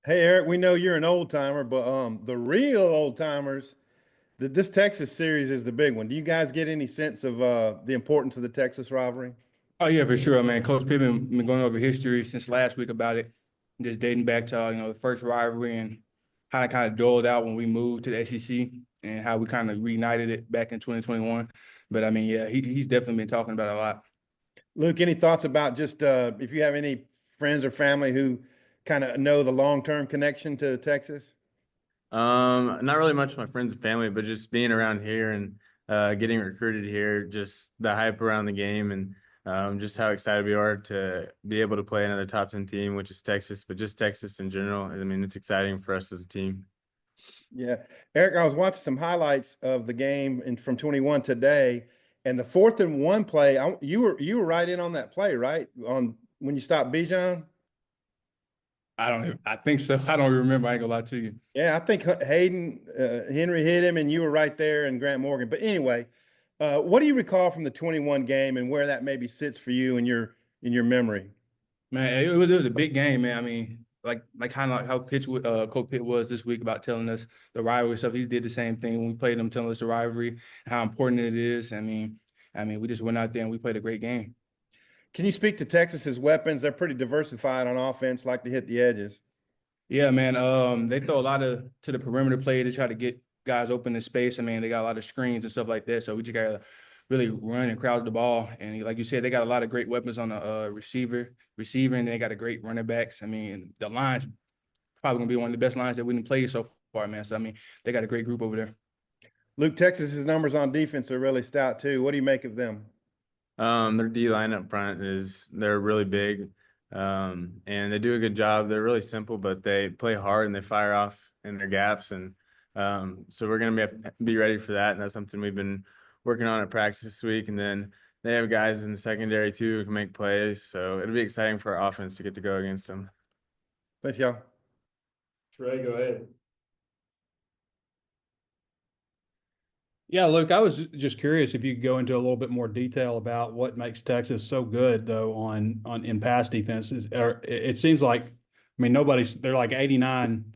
Hey Eric, we know you're an old timer, but the real old timers, this Texas series is the big one. Do you guys get any sense of the importance of the Texas rivalry? Oh yeah, for sure, man. Coach Pittman been going over history since last week about it, just dating back to the first rivalry and how it kind of doled out when we moved to the SEC and how we kind of reunited it back in 2021. But I mean, yeah, he's definitely been talking about it a lot. Luke, any thoughts about just if you have any friends or family who kind of know the long-term connection to Texas? Not really much with my friends and family, but just being around here and getting recruited here, just the hype around the game and just how excited we are to be able to play another top 10 team, which is Texas, but just Texas in general. I mean, it's exciting for us as a team. Yeah, Eric, I was watching some highlights of the game from 21 today, and the 4th and 1 play. You were right in on that play, right? On when you stopped Bijan. I think so. I don't remember. I ain't gonna lie to you. Yeah, I think Hayden Henry hit him, and you were right there, and Grant Morgan. But anyway, what do you recall from the 21 game, and where that maybe sits for you in your memory? Man, it was a big game, man. I mean, like kind of like how Coach Pitt was this week about telling us the rivalry stuff. He did the same thing when we played him, telling us the rivalry, how important it is. I mean, we just went out there and we played a great game. Can you speak to Texas's weapons? They're pretty diversified on offense, like to hit the edges. Yeah, man. They throw a lot of to the perimeter play to try to get guys open in space. I mean, they got a lot of screens and stuff like that. So we just gotta really run and crowd the ball. And like you said, they got a lot of great weapons on the receiver, and they got a great running backs. I mean, the line's probably gonna be one of the best lines that we didn't play so far, man. So I mean, they got a great group over there. Luke, Texas's numbers on defense are really stout too. What do you make of them? Their D line up front they're really big, and they do a good job. They're really simple, but they play hard and they fire off in their gaps, and so we're gonna be ready for that. And that's something we've been working on at practice this week. And then they have guys in the secondary too who can make plays, so it'll be exciting for our offense to get to go against them. Thanks, y'all. Trey, go ahead. Yeah, Luke, I was just curious if you could go into a little bit more detail about what makes Texas so good, though, on in pass defenses. It seems like, I mean, they're like 89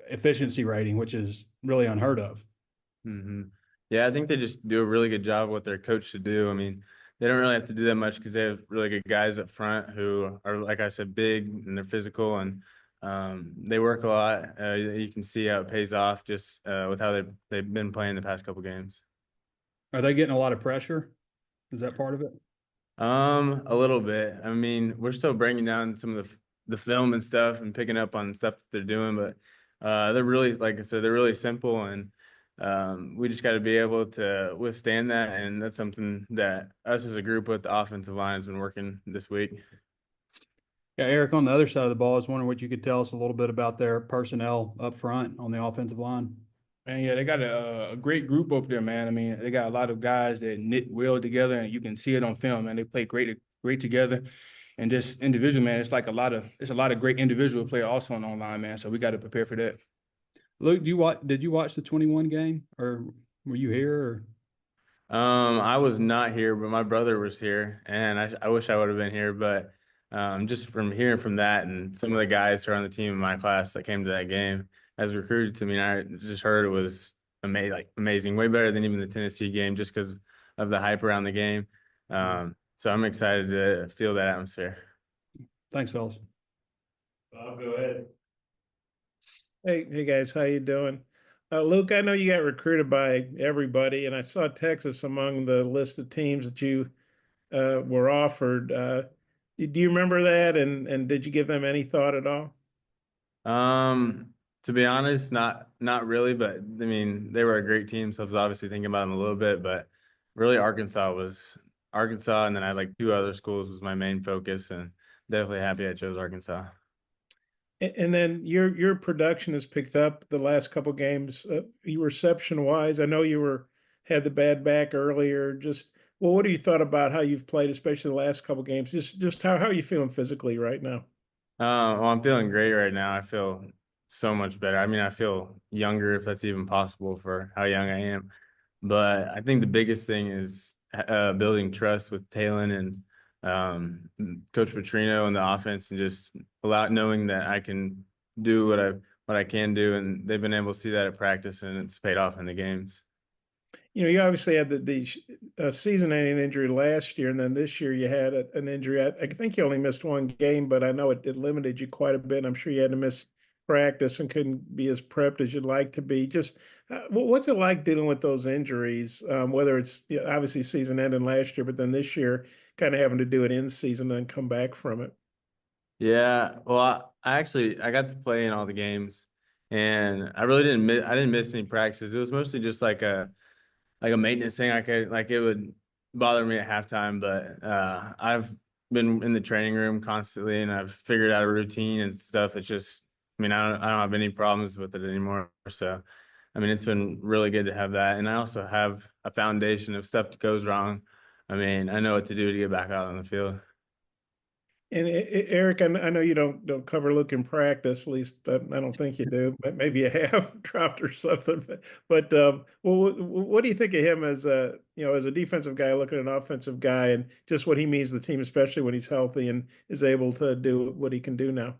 efficiency rating, which is really unheard of. hmm Yeah, I think they just do a really good job of what they're coached to do. I mean, they don't really have to do that much because they have really good guys up front who are, like I said, big and they're physical and they work a lot. You can see how it pays off just with how they've been playing the past couple games. Are they getting a lot of pressure? Is that part of it? A little bit. I mean, we're still breaking down some of the film and stuff and picking up on stuff that they're doing, but they're really, like I said, they're really simple and we just got to be able to withstand that, and that's something that us as a group with the offensive line has been working this week. Yeah, Eric, on the other side of the ball, I was wondering what you could tell us a little bit about their personnel up front on the offensive line. And yeah, they got a great group over there, man. I mean, they got a lot of guys that knit well together, and you can see it on film, man. They play great together. And just individual, man, it's a lot of great individual play also on online, man. So we got to prepare for that. Luke, did you watch the 21 game, or were you here? I was not here, but my brother was here, and I wish I would have been here. But just from hearing from that, and some of the guys who are on the team in my class that came to that game as recruited to me, and I just heard it was amazing, like amazing, way better than even the Tennessee game, just because of the hype around the game. So I'm excited to feel that atmosphere. Thanks, fellas. Go ahead. Hey guys, how you doing? Luke, I know you got recruited by everybody, and I saw Texas among the list of teams that you were offered. Do you remember that? And did you give them any thought at all? To be honest, not really, but I mean they were a great team, so I was obviously thinking about them a little bit, but really Arkansas, and then I had like two other schools was my main focus, and definitely happy I chose Arkansas. And then your production has picked up the last couple games. You reception wise, I know had the bad back earlier. Just well, what have you thought about how you've played, especially the last couple games? Just how are you feeling physically right now? Well, I'm feeling great right now. I feel so much better. I mean, I feel younger if that's even possible for how young I am. But I think the biggest thing is building trust with Talon and Coach Petrino and the offense, and just knowing that I can do what I can do, and they've been able to see that at practice, and it's paid off in the games. You obviously had the season-ending injury last year, and then this year you had an injury. I think you only missed one game, but I know it limited you quite a bit. I'm sure you had to miss practice and couldn't be as prepped as you'd like to be. Just what's it like dealing with those injuries? Whether it's obviously season-ending last year, but then this year kind of having to do it in season and then come back from it. Yeah, well, I got to play in all the games, and I really didn't miss any practices. It was mostly just like a maintenance thing. Like it would bother me at halftime, but I've been in the training room constantly, and I've figured out a routine and stuff. It's just, I mean, I don't have any problems with it anymore. So, I mean, it's been really good to have that, and I also have a foundation of stuff that goes wrong. I mean, I know what to do to get back out on the field. And Eric, I know you don't cover Luke in practice, at least I don't think you do, but maybe you have dropped or something. But well, what do you think of him as as a defensive guy looking at an offensive guy, and just what he means to the team, especially when he's healthy and is able to do what he can do now?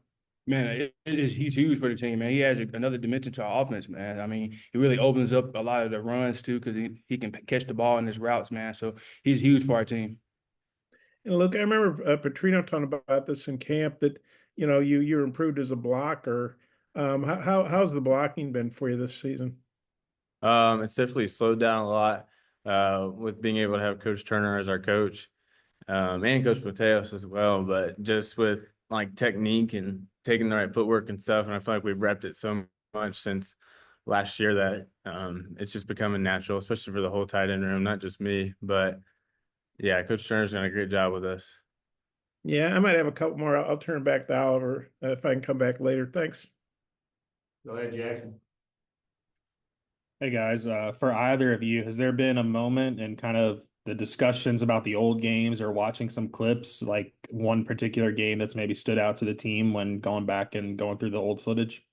Man, he's huge for the team, man. He has another dimension to our offense, man. I mean, he really opens up a lot of the runs too, because he can catch the ball in his routes, man. So he's huge for our team. And look, I remember Petrino talking about this in camp that you're improved as a blocker. How's the blocking been for you this season? It's definitely slowed down a lot with being able to have Coach Turner as our coach, and Coach Mateos as well. But just with like technique and taking the right footwork and stuff, and I feel like we've repped it so much since last year that it's just becoming natural, especially for the whole tight end room, not just me. But yeah, Coach Turner's done a great job with us. Yeah, I might have a couple more. I'll turn back to Oliver if I can come back later. Thanks. Go ahead, Jackson. Hey guys, for either of you, has there been a moment in kind of the discussions about the old games or watching some clips, like one particular game that's maybe stood out to the team when going back and going through the old footage?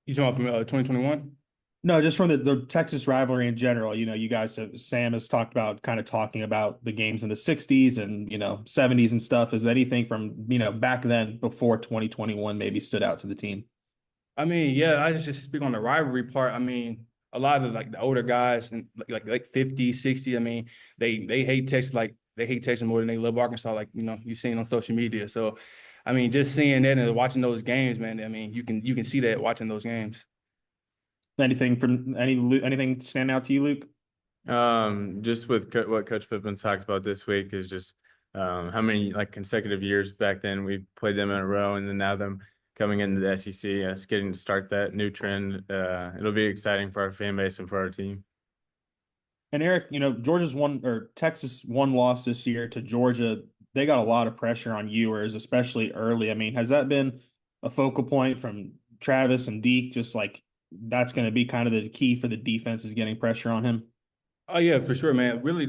You talking from 2021? No, just from the Texas rivalry in general. You guys Sam has talked about kind of talking about the games in the 60s and, 70s and stuff. Is anything from, back then before 2021 maybe stood out to the team? I mean, yeah, I just speak on the rivalry part. I mean, a lot of like the older guys and like 50, 60, I mean, they hate Texas like they hate Texas more than they love Arkansas, like you've seen on social media. So I mean, just seeing that and watching those games, man, I mean, you can see that watching those games. Anything stand out to you, Luke? Just with what Coach Pippen talked about this week is just how many like consecutive years back then we played them in a row, and then now them coming into the SEC, it's getting to start that new trend. It'll be exciting for our fan base and for our team. And Eric, Georgia's Texas one loss this year to Georgia. They got a lot of pressure on Ewers, especially early. I mean, has that been a focal point from Travis and Deke? Just like that's going to be kind of the key for the defense is getting pressure on him. Oh yeah, for sure, man. Really,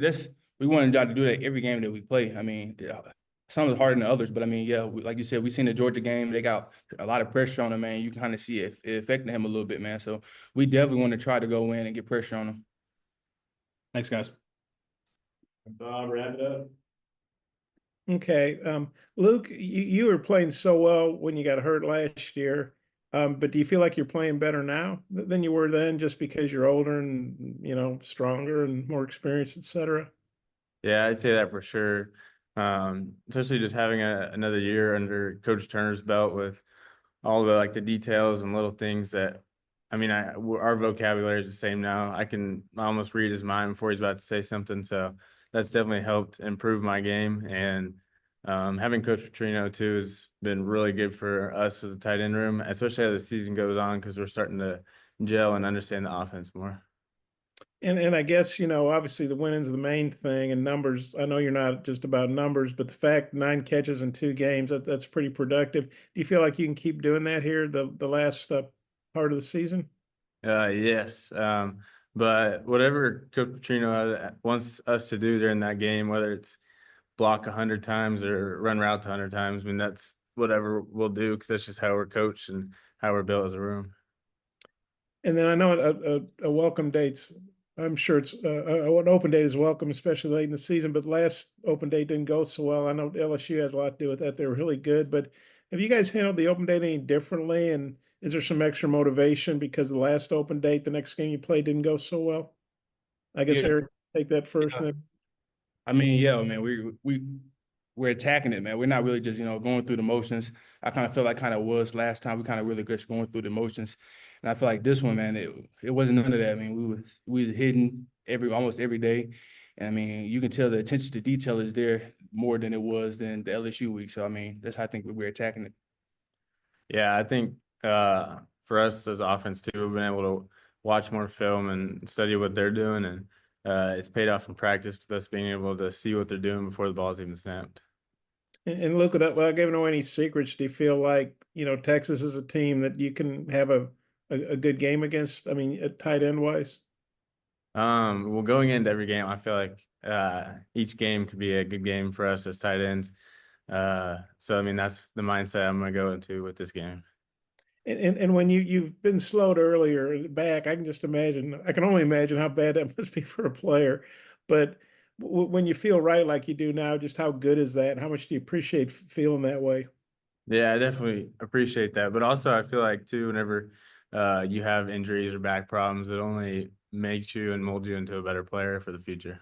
we want to try to do that every game that we play. I mean, yeah, some is harder than others, but I mean, yeah, like you said, we seen the Georgia game. They got a lot of pressure on him, man. You can kind of see it affecting him a little bit, man. So we definitely want to try to go in and get pressure on him. Thanks, guys. Bob, wrap it up. Okay. Luke, you were playing so well when you got hurt last year. But do you feel like you're playing better now than you were then just because you're older and, stronger and more experienced, et cetera? Yeah, I'd say that for sure. Especially just having another year under Coach Turner's belt with all the like the details and little things that, I mean, our vocabulary is the same now. I can almost read his mind before he's about to say something. So that's definitely helped improve my game. And having Coach Petrino too has been really good for us as a tight end room, especially as the season goes on, because we're starting to gel and understand the offense more. And I guess, obviously the winning's the main thing and numbers. I know you're not just about numbers, but the fact 9 catches in 2 games, that's pretty productive. Do you feel like you can keep doing that here the last part of the season? Yes. But whatever Coach Petrino wants us to do during that game, whether it's block 100 times or run routes 100 times, I mean, that's whatever we'll do because that's just how we're coached and how we're built as a room. And then I know a welcome date's I'm sure it's an open date is welcome, especially late in the season. But last open date didn't go so well. I know LSU has a lot to do with that. They're really good. But have you guys handled the open date any differently? And is there some extra motivation because the last open date, the next game you played, didn't go so well? I guess Yeah. Eric, take that first. Yeah. Then. I mean, yeah, man, we're attacking it, man. We're not really just, going through the motions. I kind of feel like kind of was last time. We kind of really just going through the motions. And I feel like this one, man, it wasn't none of that. I mean, we was hitting almost every day. And I mean, you can tell the attention to detail is there more than it was than the LSU week. So I mean, that's how I think we're attacking it. Yeah, I think for us as offense too, we've been able to watch more film and study what they're doing, and it's paid off in practice with us being able to see what they're doing before the ball's even snapped. And look at that. Without giving away any secrets, do you feel like Texas is a team that you can have a good game against? I mean, at tight end wise. Well, going into every game, I feel like each game could be a good game for us as tight ends. So I mean, that's the mindset I'm going to go into with this game. And when you've been slowed earlier back, I can just imagine. I can only imagine how bad that must be for a player. But when you feel right like you do now, just how good is that? How much do you appreciate feeling that way? Yeah, I definitely appreciate that. But also, I feel like too, whenever you have injuries or back problems, it only makes you and molds you into a better player for the future.